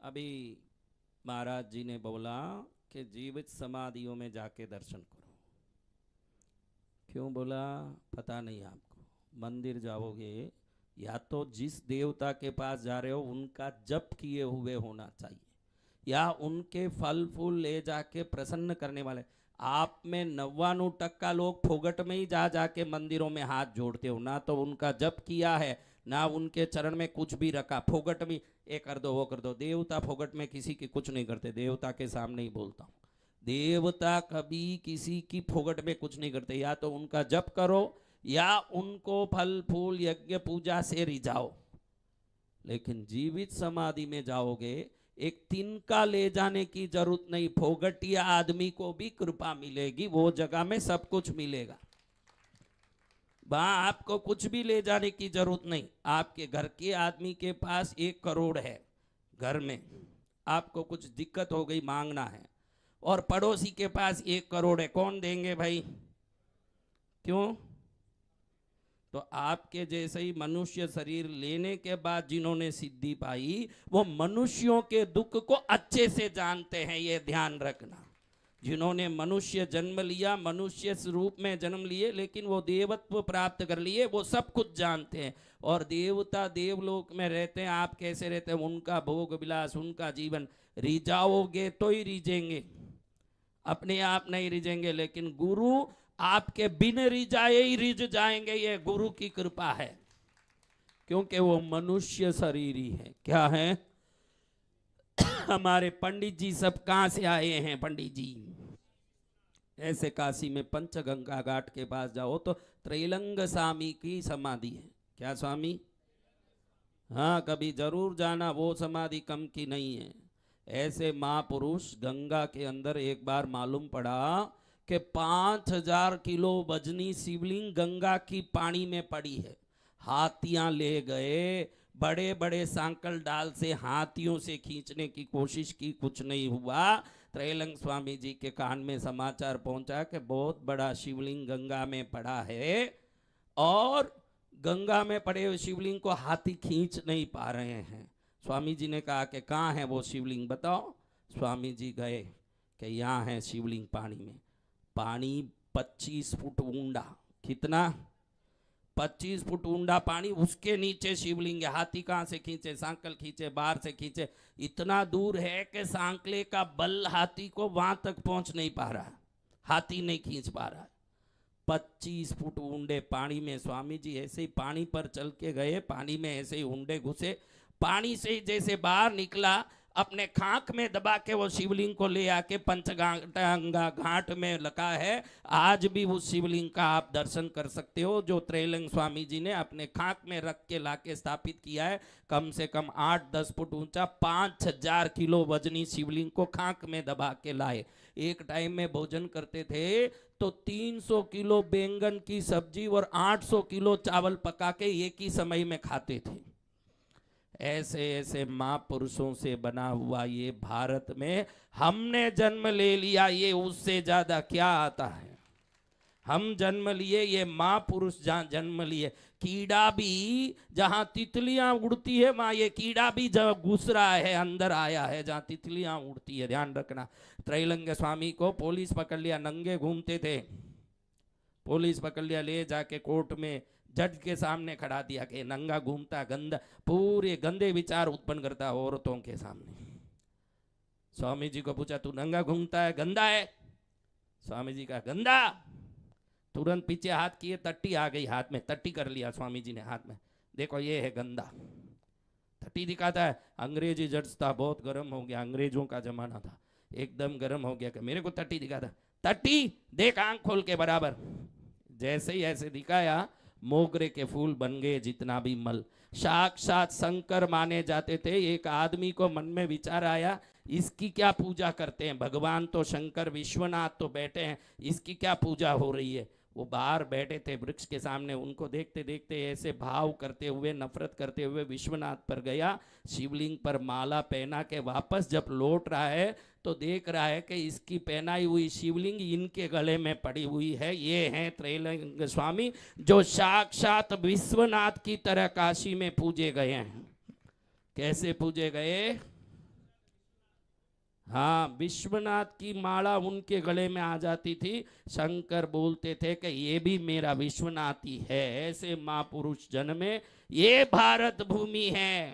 अभी महाराज जी ने बोला कि जीवित समाधियों में जाके दर्शन करो। क्यों बोला पता नहीं आपको। मंदिर जाओगे या तो जिस देवता के पास जा रहे हो उनका जप किए हुए होना चाहिए, या उनके फल फूल ले जाके प्रसन्न करने वाले। आप में 99% लोग फोगट में ही जा जाके मंदिरों में हाथ जोड़ते हो, ना तो उनका जप किया है ना उनके चरण में कुछ भी रखा। फोगट में ये कर दो वो कर दो। देवता फोगट में किसी की कुछ नहीं करते, देवता के सामने ही बोलता हूँ। देवता कभी किसी की फोगट में कुछ नहीं करते। या तो उनका जप करो या उनको फल फूल यज्ञ पूजा से रिझाओ। लेकिन जीवित समाधि में जाओगे, एक तिनका ले जाने की जरूरत नहीं। फोगटिया आदमी को भी कृपा मिलेगी, वो जगह में सब कुछ मिलेगा। वहां आपको कुछ भी ले जाने की जरूरत नहीं। आपके घर के आदमी के पास 1 करोड़ है घर में, आपको कुछ दिक्कत हो गई मांगना है, और पड़ोसी के पास 1 करोड़ है, कौन देंगे भाई? क्यों? तो आपके जैसे ही मनुष्य शरीर लेने के बाद जिन्होंने सिद्धि पाई वो मनुष्यों के दुख को अच्छे से जानते हैं, ये ध्यान रखना। जिन्होंने मनुष्य जन्म लिया, मनुष्य रूप में जन्म लिए, लेकिन वो देवत्व प्राप्त कर लिए, वो सब कुछ जानते हैं। और देवता देवलोक में रहते हैं, आप कैसे रहते हैं, उनका भोग विलास, उनका जीवन। रिझाओगे तो ही रिझेंगे, अपने आप नहीं रिझेंगे। लेकिन गुरु आपके बिन रिझाए ही रिझ जाएंगे, ये गुरु की कृपा है, क्योंकि वो मनुष्य शरीर ही है। क्या है? हमारे पंडित जी सब कहां से आए हैं? पंडित जी ऐसे काशी में पंचगंगा घाट के पास जाओ तो त्रैलंग स्वामी की समाधि है। क्या स्वामी? हाँ, कभी जरूर जाना, वो समाधि कम की नहीं है। ऐसे महापुरुष गंगा के अंदर एक बार मालूम पड़ा कि 5000 किलो वजनी शिवलिंग गंगा की पानी में पड़ी है। हाथियां ले गए, बड़े बड़े सांकल डाल से हाथियों से खींचने की कोशिश की, कुछ नहीं हुआ। त्रैलंग स्वामी जी के कान में समाचार पहुंचा कि बहुत बड़ा शिवलिंग गंगा में पड़ा है, और गंगा में पड़े हुए शिवलिंग को हाथी खींच नहीं पा रहे हैं। स्वामी जी ने कहा कि कहाँ है वो शिवलिंग, बताओ। स्वामी जी गए कि यहाँ है शिवलिंग पानी में। पानी 25 फुट ऊंडा। कितना? 25 फुट ऊंडा पानी, उसके नीचे शिवलिंग है। हाथी कहाँ से खींचे? सांकल खींचे, बाहर से खींचे। इतना दूर है कि सांकले का बल हाथी को वहां तक पहुंच नहीं पा रहा, हाथी नहीं खींच पा रहा। 25 फुट ऊंडे पानी में स्वामी जी ऐसे ही पानी पर चल के गए, पानी में ऐसे ही ऊंडे घुसे, पानी से जैसे बाहर निकला, अपने खाक में दबा के वो शिवलिंग को ले आके पंचगंगा घाट में लगा है। आज भी उस शिवलिंग का आप दर्शन कर सकते हो, जो त्रैलंग स्वामी जी ने अपने खाक में रख के लाके स्थापित किया है। कम से कम 8-10 फुट ऊंचा, 5000 किलो वजनी शिवलिंग को खाक में दबा के लाए। एक टाइम में भोजन करते थे तो 300 किलो बैंगन की सब्जी और 800 किलो चावल पका के एक ही समय में खाते थे। ऐसे ऐसे महापुरुषों से बना हुआ ये भारत में हमने जन्म ले लिया, ये उससे ज्यादा क्या आता है? हम जन्म लिए, ये महापुरुष जहां जन्म लिए। कीड़ा भी जहां तितलियां उड़ती है वहां ये कीड़ा भी जब घुस रहा है, अंदर आया है जहां तितलियां उड़ती है, ध्यान रखना। त्रैलंग स्वामी को पुलिस पकड़ लिया, नंगे घूमते थे। पुलिस पकड़ लिया, ले जाके कोर्ट में जज के सामने खड़ा दिया कि नंगा घूमता, गंदा, पूरे गंदे विचार उत्पन्न करता औरतों के सामने। स्वामी जी को पूछा, तू नंगा घूमता है, गंदा है? स्वामी जी का गंदा। तुरंत पीछे हाथ किए, तट्टी आ गई हाथ में, तट्टी कर लिया स्वामी जी ने हाथ में, देखो ये है गंदा। तट्टी दिखाता है। अंग्रेजी जज था, बहुत गर्म हो गया, अंग्रेजों का जमाना था, एकदम गर्म हो गया कि मेरे को तट्टी दिखाता। तट्टी देख, आंख खोल के बराबर। जैसे ही ऐसे दिखाया, मोगरे के फूल बन गए जितना भी मल। साक्षात शंकर माने जाते थे। एक आदमी को मन में विचार आया, इसकी क्या पूजा करते हैं? भगवान तो शंकर विश्वनाथ तो बैठे हैं, इसकी क्या पूजा हो रही है? वो बाहर बैठे थे वृक्ष के सामने, उनको देखते देखते ऐसे भाव करते हुए, नफरत करते हुए विश्वनाथ पर गया। शिवलिंग पर माला पहना के वापस जब लौट रहा है तो देख रहा है कि इसकी पहनाई हुई शिवलिंग इनके गले में पड़ी हुई है। ये हैं त्रैलंग स्वामी, जो साक्षात विश्वनाथ की तरह काशी में पूजे गए हैं। कैसे पूजे गए? हाँ, विश्वनाथ की माला उनके गले में आ जाती थी। शंकर बोलते थे कि ये भी मेरा विश्वनाथ ही है। ऐसे महापुरुष जन्मे, ये भारत भूमि है।